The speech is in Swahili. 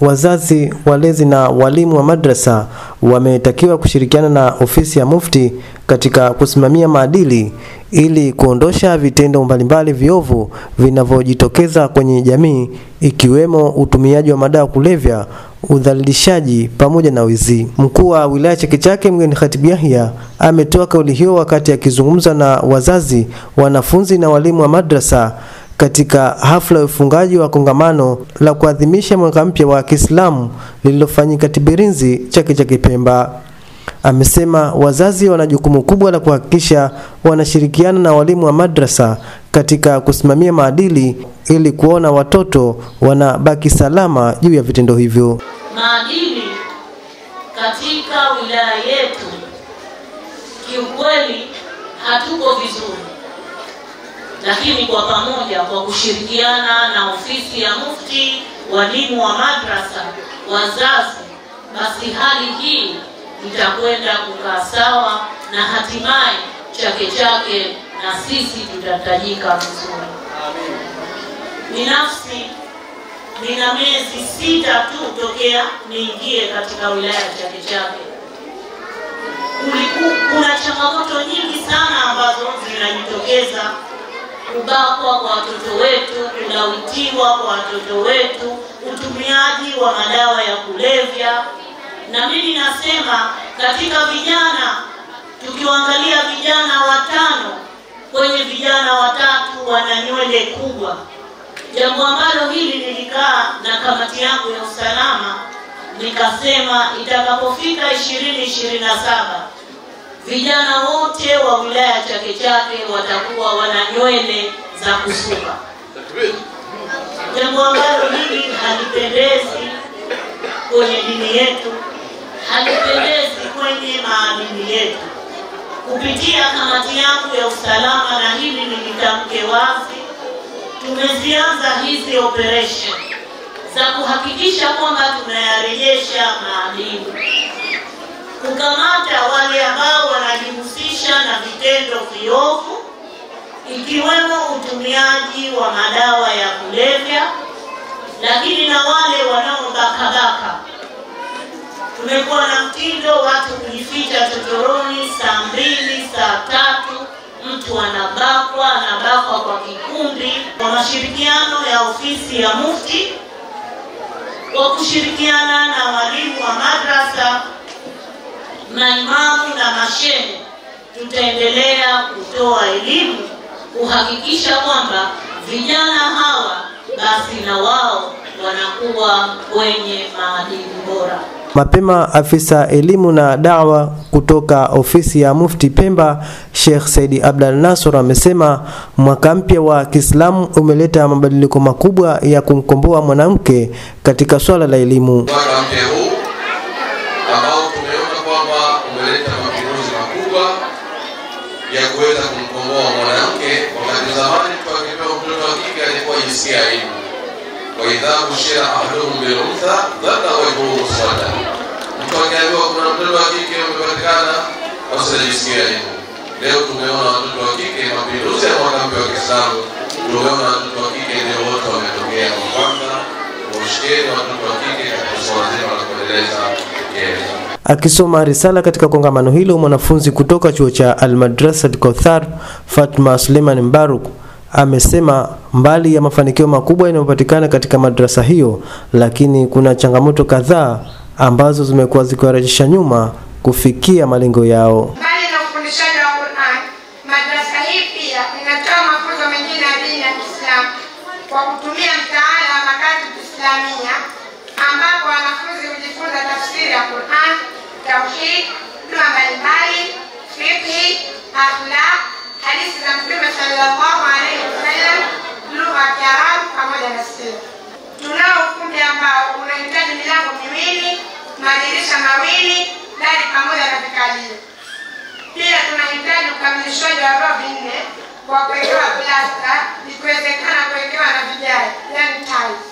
Wazazi, walezi na walimu wa madrasa wametakiwa kushirikiana na ofisi ya Mufti katika kusimamia maadili ili kuondosha vitendo mbalimbali viovu vinavyojitokeza kwenye jamii, ikiwemo utumiaji wa madawa kulevya, udhalilishaji pamoja na wizi. Mkuu wa wilaya Chake Chake Mgeni Khatib Yahya ametoa kauli hiyo wakati akizungumza na wazazi, wanafunzi na walimu wa madrasa katika hafla ya ufungaji wa kongamano la kuadhimisha mwaka mpya wa Kiislamu lililofanyika Tibirinzi, Chake Chake Pemba. Amesema wazazi wana jukumu kubwa la kuhakikisha wanashirikiana na walimu wa madrasa katika kusimamia maadili ili kuona watoto wanabaki salama juu ya vitendo hivyo. Maadili katika wilaya yetu kiukweli hatuko vizuri. Lakini kwa pamoja, kwa kushirikiana na ofisi ya Mufti, walimu wa madrasa, wazazi, basi hali hii itakwenda kukaa sawa na hatimaye Chake Chake na sisi tutatajika vizuri. Binafsi nina miezi 6 tu tokea niingie katika wilaya ya Chake Chake. Kuna changamoto nyingi sana ambazo zinajitokeza: kubakwa kwa watoto wetu, kulawitiwa kwa watoto wetu, utumiaji wa madawa ya kulevya. Na mimi nasema katika vijana, tukiangalia vijana 5 kwenye vijana 3 wana nywele kubwa. Jambo ambalo hili nilikaa na kamati yangu ya usalama nikasema itakapofika 2027 vijana wote wa wilaya Chake Chake watakuwa wana nywele za kusuka. Jambo ambalo hili halipendezi kwenye dini yetu, halipendezi kwenye maadili yetu. Kupitia kamati yangu ya usalama, na hili nilitamke wazi, tumezianza hizi operation za kuhakikisha kwamba tunayarejesha maadili, kukamata wale ambao wanajihusisha na vitendo viovu, ikiwemo utumiaji wa madawa ya kulevya, lakini na wale wanaobakabaka. Tumekuwa na mtindo watu kujificha chochoroni saa 2, saa 3, mtu anabakwa kwa kikundi. Kwa mashirikiano ya ofisi ya Mufti, kwa kushirikiana na walimu wa madrasa, maimamu na mashehe, tutaendelea kutoa elimu kuhakikisha kwamba vijana hawa basi na wao wanakuwa kwenye maadili bora. Mapema afisa elimu na dawa kutoka ofisi ya Mufti Pemba, Sheikh Saidi Abdul Nasr, amesema mwaka mpya wa Kiislamu umeleta mabadiliko makubwa ya kumkomboa mwanamke katika swala la elimu. Mwaka mpya huu ambao tumeona kwamba umeleta mapinduzi makubwa ya kuweza kumkomboa mwanamke. Wakati zamani tukipewa mtoto wa kike alikuwa jinsia aibu, wa idha bushira ahaduhum bil untha dhalla wajhuhu muswadda. Mtu akiambiwa kuna mtoto wa kike umepatikana, basi jinsia aibu. Leo tumeona watoto wa kike, mapinduzi ya mwaka mpya wa Kiislamu, tumeona watoto wa kike ndio wote wametokea kwa kwanza kushikeni watoto wa kike katika swala zima la kuendeleza elimu. Akisoma risala katika kongamano hilo, mwanafunzi kutoka chuo cha Al-Madrasa Kauthar, Fatma Suleiman Mbaruk, amesema mbali ya mafanikio makubwa yanayopatikana katika madrasa hiyo, lakini kuna changamoto kadhaa ambazo zimekuwa zikiwarejesha nyuma kufikia malengo yao. Mbali na ufundishaji wa Qur'an, madrasa hii pia inatoa mafunzo mengine ya dini ya Kiislamu kwa kutumia mtaala wa makatib Islamia, ambapo wanafunzi hujifunza tafsiri ya Qur'an, tauhid, lugha mbalimbali, fiqh, akhlaq, hadithi za Mtume sallallahu alaihi wasallam, lugha ya Kiarabu pamoja na sira. Tunao ukumbi ambao unahitaji milango 2, madirisha 2, dari pamoja na vikalio. Pia tunahitaji ukamilishaji wa vyoo 4 kwa kuwekewa plasta, ikiwezekana kuwekewa na vigae, yani tiles.